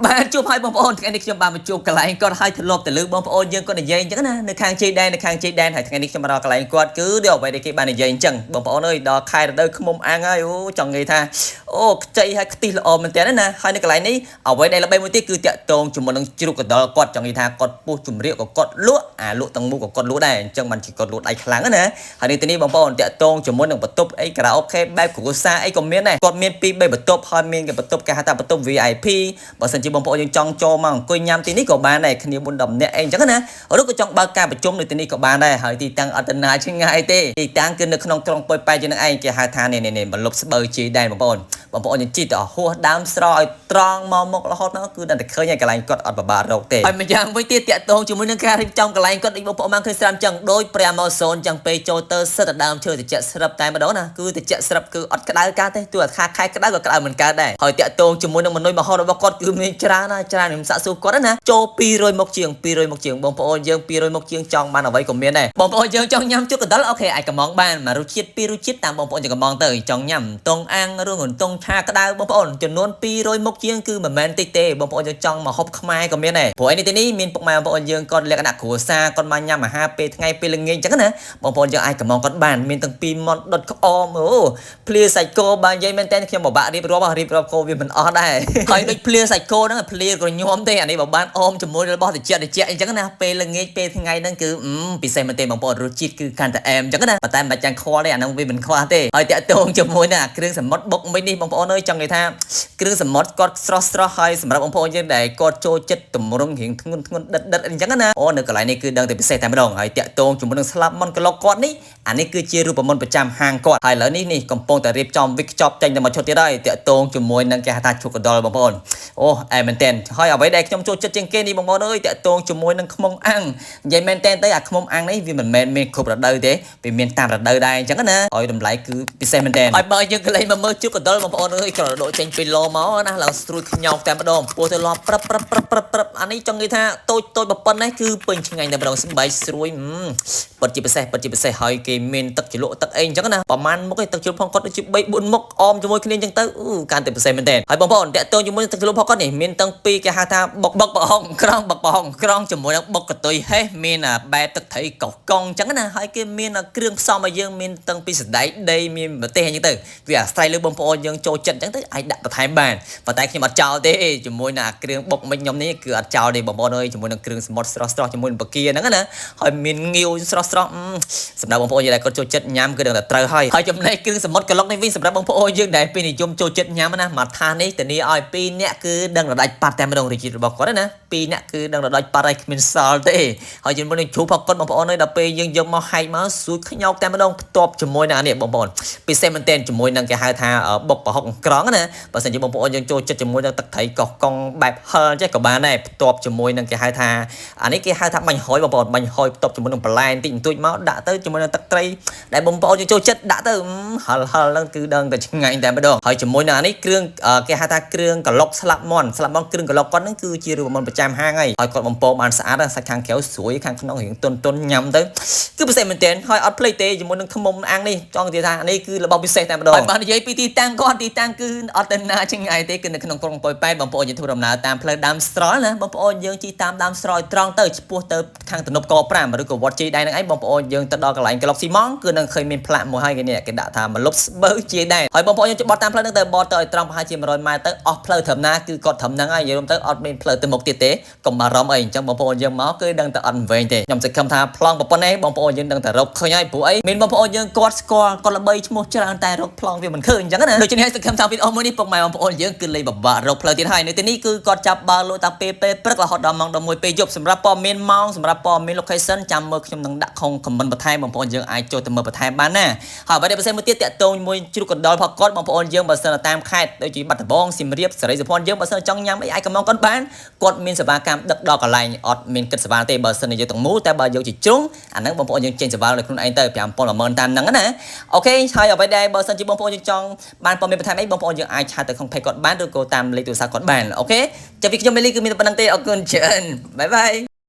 បានជួបឲ្យបងប្អូនថ្ងៃនេះខ្ញុំបានមកជួបកន្លែងគាត់ឲ្យធ្លាប់ទៅលើបងប្អូនយើងគាត់និយាយអញ្ចឹងណានៅខាងជ័យដែនហើយថ្ងៃនេះខ្ញុំមកដល់កន្លែងគាត់គឺដូចអ្វីដែលគេបាននិយាយអញ្ចឹងបងប្អូនអើយដល់ខែរដូវឃ្មុំអាំងហើយអូចង់និយាយថាអូខ្ចីហើយខ្ទិះល្អមែនតើណាហើយនៅកន្លែងនេះអ្វីដែលល្បីមួយទៀតគឺតាក់ទងជាមួយនឹងជ្រូកកណ្ដុរគាត់ចង់និយាយថាគាត់ពុះជំរាកក៏គាត់លក់លក់ទាំងមូលក៏គាត់លក់ដែរអញ្ចឹងបានជាគាត់លក់ដៃខ្លាំងណាហើយនេះទីនេះបងប្អូនតាក់ទងជាមួយនឹងបន្ទប់អីការ៉ាអូខេបែបគ្រួសារអីក៏មានដែរគាត់មាន2 3បន្ទប់ហើយមានគេបន្ទប់គេហៅថាបន្ទប់ VIP បើសិនជាបងប្អូនយើងចង់ចូលមកអង្គុយញ៉ាំទីនេះក៏បានដែរគ្នា4 10នាក់អីអញ្ចឹងណាឬក៏ចង់បើកការប្រជុំនៅទីនេះក៏បានដែរហើយទីតាំងអត់ទៅណាឆ្ងាយទេទីតាំងគឺនៅក្នុងក្រុងប៉ោយប៉ែតជាងនឹងឯងគេហៅថានេះបន្លប់ស្បូវជ័យដែនបងប្អូនយើងជីតទៅហួសដើមស្រឲ្យត្រង់មកមុខរហូតមកគឺដល់តែឃើញហើយកន្លែងគាត់អត់បបារោគទេហើយម្យ៉ាងវិញទៀតតាក់ទងជាមួយនឹងការរៀបចំកន្លែងគាត់ដូចបងប្អូនបានឃើញស្រាប់អញ្ចឹងដោយព្រះ Amazon អញ្ចឹងពេលចូលទៅសិតតែដើមឈើត្រជាក់ស្រាប់តែម្ដងណាគឺត្រជាក់ស្រាប់គឺអត់ក្តៅកើតទេទោះថាខែក្តៅក៏ក្តៅមិនកើតដែរហើយតាក់ទងជាមួយនឹងមនុស្សមហោរបស់គាត់គឺមានច្រើនខ្ញុំសាកសួរគាត់ណាចូល200មុខជាងបងប្អូនយើង200មុខជាងចង់បានអ្វីក៏មានដែរបងប្អូនយើងចង់ញ៉ាំជូកកណ្ដុរអូខេអាចកំងបានមករសជាតិ2រសជាតិតាមបងប្អូនយើងកំងទៅចង់ញ៉ាំតុងអាំងរឿងតុងឆាក្តៅបងប្អូនចំនួន200មុខជាងគឺមិនមែនតិចទេបងប្អូនយើងចង់មកហូបខ្មែរក៏មានដែរព្រោះឯនេះទីនេះមានពុកម៉ែបងប្អូនយើងគាត់លក្ខណៈគ្រួសារគាត់មកញ៉ាំអាហារពេលថ្ងៃពេលល្ងាចអញ្ចឹងណាបងប្អូនយើងអាចកំងគាត់បានមានទាំង2ម៉ុនដុតក្អមអូភ្លាសាច់គោបើនិយាយមែនតើខ្ញុំពិបាករៀបរាប់គោវាមិនអស់ដែរហើយដូចភ្លាសាច់គោហ្នឹងភ្លាក៏ញោមទេអានេះបើបានអមជាមួយរបស់ត្រជាក់អញ្ចឹងណាពេលល្ងាចពេលថ្ងៃហ្នឹងគឺពិសេសមែនទេបងប្អូនរសជាតិគឺកាន់តែអែមអញ្ចឹងណាប៉ុន្តែមិនបាច់ចាំខ្វល់ទេអាហ្នឹងវាមិនខ្វះទេហើយតាក់ទងជាមួយនឹងអាគ្រឿងសមុទ្របុកមិញនេះបងប្អូនអើយចង់និយាយថាគ្រឿងសមុទ្រគាត់ស្រស់ហើយសម្រាប់បងប្អូនយើងដែលគាត់ចូលចិត្តតម្រង់រៀងធ្ងន់ដិតអញ្ចឹងណាអូនៅកន្លែងនេះគឺដឹងតែពិសេសតែម្ដងហើយតាក់ទងជាមួយនឹងស្លាប់មុនក្លុកគាត់នេះអានេះគឺជារូបមន្តប្រចាំហាងគាត់ហើយឥឡូវនេះកំពុងតែរៀបចំវិកខ្ចប់ចេញទៅមកឈុតទៀតហើយតាក់ទងជាមួយនឹងគេហៅថាជូកកណ្ដុរបងប្អូនអូអែមែនតើហើយអ្វីដែលខ្ញុំចូលចិត្តជាងគេនេះបងប្អូនអើយតាក់ទងជាមួយនឹងខ្មុំអាំងនិយាយមែនតើអាខ្មុំអាំងនេះវាមិនមែនមានគ្រប់រដូវទេវាមានតាមរដូវដែរអញ្ចឹងណាហើយតម្លៃគឺពិសេសមែនតើហើយបើយើងកន្លែងមកមើលជូកកណ្ដុរបងប្អូនអើយក្រដកចេញពីឡមកណាឡើងស្រួយខ្ញោកតែម្ដងពោះទៅឡព្រឹបអានេះចង់និយាយថាតូចប៉ុណ្ណេះគឺពេញឆ្ងាញ់តែម្ដងស្បែកស្រួយពិតជាពិសេសហើយគេមានទឹកជ្រលក់ទឹកអីអញ្ចឹងណាប្រហែលមុខទឹកជ្រលក់ផងគាត់ដូចជា3 4មុខអមជាមួយគ្នាអញ្ចឹងទៅកាន់តែពិសេសមែនតើហើយបងប្អូនតាក់ទងជាមួយទឹកជ្រលក់ផងគាត់នេះមានទាំងពីរគេហៅថាបុកប្រហុកក្រងជាមួយនឹងបុកកតុយហេះមានបែបទឹកត្រីកោះកុងអញ្ចឹងណាហើយគេមានគ្រឿងផ្សំឲ្យយើងមានទាំងពីសណ្ដែកដីមានម្ទេសអញ្ចឹងទៅវាអាស្រ័យលើបងប្អូនយើងចូលចិត្តអញ្ចឹងទៅអាចដាក់បន្ថែមបានប៉ុន្តែខ្ញុំអត់ចោលទេជាមួយនឹងគ្រឿងបុកមិញខ្ញុំនេះគឺអត់ចោលទេបងប្អូនអើយជាមួយនឹងគ្រឿងសមុទ្រស្រស់ជាមួយនឹងបកាហ្នឹងណាហើយមានងាវស្រស់សម្រាប់បងប្អូនយើងដែលគាត់ចូលចិត្តញ៉ាំគឺដឹងតែត្រូវហើយចំណែកគ្រឿងសមុទ្រក្លុកនេះវិញសម្រាប់បងប្អូនយើងដែលពេញនិយមចូលចិត្តញ៉ាំណាមកថានេះធានាឲ្យ2នាក់គឺដឹងរដាច់ប៉ាត់តែម្ដងរសជាតិរបស់គាត់ណា2នាក់គឺដឹងរដាច់ប៉ាត់ហើយគ្មានសល់ទេហើយជាមួយនឹងជ្រូកផងគាត់បងប្អូនអើយដល់ពេលយើងយកមកហែកមកស្រួយខ្ញោកតែម្ដងផ្ទាប់ជាមួយនឹងអានេះបងប្អូនពិសេសមែនទែនជាមួយនឹងគេហៅថាបុកប្រហុកក្រងណាបើសិនជាបងប្អូនយើងចូលចិត្តជាមួយនឹងទឹកត្រីកោះកុងបែបហឹលចេះក៏បានដែរផ្ទាប់ជាមួយនឹងគេហៅថាអានេះគេហៅថាបាញ់ហុយបងប្អូនបាញ់ហុយផ្ទាប់ជាមួយនឹងបន្លែបន្តិចបន្តួចមកដាក់ទៅជាមួយនឹងទឹកត្រីដែលបងប្អូនយើងចូលចិត្តដាក់ទៅហឹលហ្នឹងគឺដឹងតែឆ្ងាញ់តែម្ដងហើយជាមួយនឹងអានេះគ្រឿងគេហៅថាគ្រឿងក្លុកស្លាប់មន់គ្រឿងក្លុកគាត់ហ្នឹងគឺជារូបមន្តប្រចាំហាងហើយគាត់បំពងបានស្អាតសាច់ខាងក្រៅស្រួយខាងក្នុងរៀងទន់ញ៉ាំទៅគឺពិសេសមែនទែនហើយអត់ភ្លេចទេជាមួយនឹងខ្មុំអាំងនេះចង់និយាយថានេះគឺរបស់ពិសេសតែម្ដងហើយបាននិយាយពីទីតាំងគាត់ទីតាំងគឺអត់ទៅណាឆ្ងាយទេគឺនៅក្នុងក្រុងប៉ោយប៉ែតបងប្អូនយើងធ្វើដំណើរតាមផ្លូវដើមស្រល់ណាបងប្អូនយើងជិះតាមដើមស្រល់ត្រង់ទៅឆ្ពោះទៅខាងទំនប់ក5ឬក៏វត្តជ័យដែនហ្នឹងឯងបងប្អូនយើងទៅដល់កន្លែងក្លុកស៊ីម៉ងគឺនឹងឃើញមានផ្លាកមួយហើយគេនេះគេដាក់ថាមលុបស្បូវជ័យដែនហើយបងប្អូនយើងបត់តាមផ្លូវហ្នឹងទៅបត់ទៅឲ្យត្រង់ប្រហែលជា100ម៉ែត្រទៅអស់ផ្លូវត្រឹមណាគឺគាត់ត្រឹមហ្នឹងហើយនិយាយទៅអត់មានផ្លូវទៅមុខទៀតទេកុំបារម្ភអីអញ្ចឹងបងប្អូនយើងមកគឺដឹងតែអត់វែងទេខ្ញុំសង្ឃឹមថាប្លង់ប៉ុណ្ណេះបងប្អូនយើងដឹងតែរកឃើញហើយព្រោះអីមានបងប្អូនយើងគាត់ស្គាល់គាត់ល្បីឈ្មោះច្រើនតែរកប្លង់វាមិនឃើញអញ្ចឹងណាដូច្នេះសង្ឃឹមថាវីដេអូមួយនេះពុកម៉ែបងប្អូនយើងគឺលេងបបាក់រកផ្លូវទៀតហើយនៅទីនេះគឺគាត់ចាប់បើលក់តាពេលព្រឹករហូតដល់ម៉ោង11ពេលយប់សម្រាប់ព័ត៌មានម៉ោងសម្រាប់ព័ត៌មាន location ចាំមើលខ្ញុំនឹងដាក់comment បន្ថែមបងប្អូនយើងអាចចូលទៅមើលបន្ថែមបានណាហើយបើតែពិសេសមួយទៀតតាក់ទងមួយជ្រូកកណ្ដុរផងគាត់បងប្អូនយើងបើសិនតាមខេត្តដូចជាបាត់ដំបងសៀមរាបសេរីសុភ័ណ្ឌយើងបើសិនចង់ញ៉ាំអីអាចកំងគាត់បានគាត់មានសេវាកម្មដឹកដល់កន្លែងអត់មានគិតសេវាទេបើសិនយើងទាំងមូលតែបើយកជាជ្រុងអាហ្នឹងបងប្អូនយើងចេញសេវាលើខ្លួនឯងទៅ 5000 10000តាមហ្នឹងណាអូខេហើយអ្វីដែរបើសិនជាបងប្អូនយើងចង់បានព័ត៌មានបន្ថែមអីបងប្អូនយើងអាចឆាតទៅក្នុង page គាត់បានឬក៏តាមលេខទូរស័ព្ទគាត់បានអូខេចាំពីខ្ញុំមេលីគឺមានតែប៉ុណ្្នឹងទេអរគុណច្រើនបាយ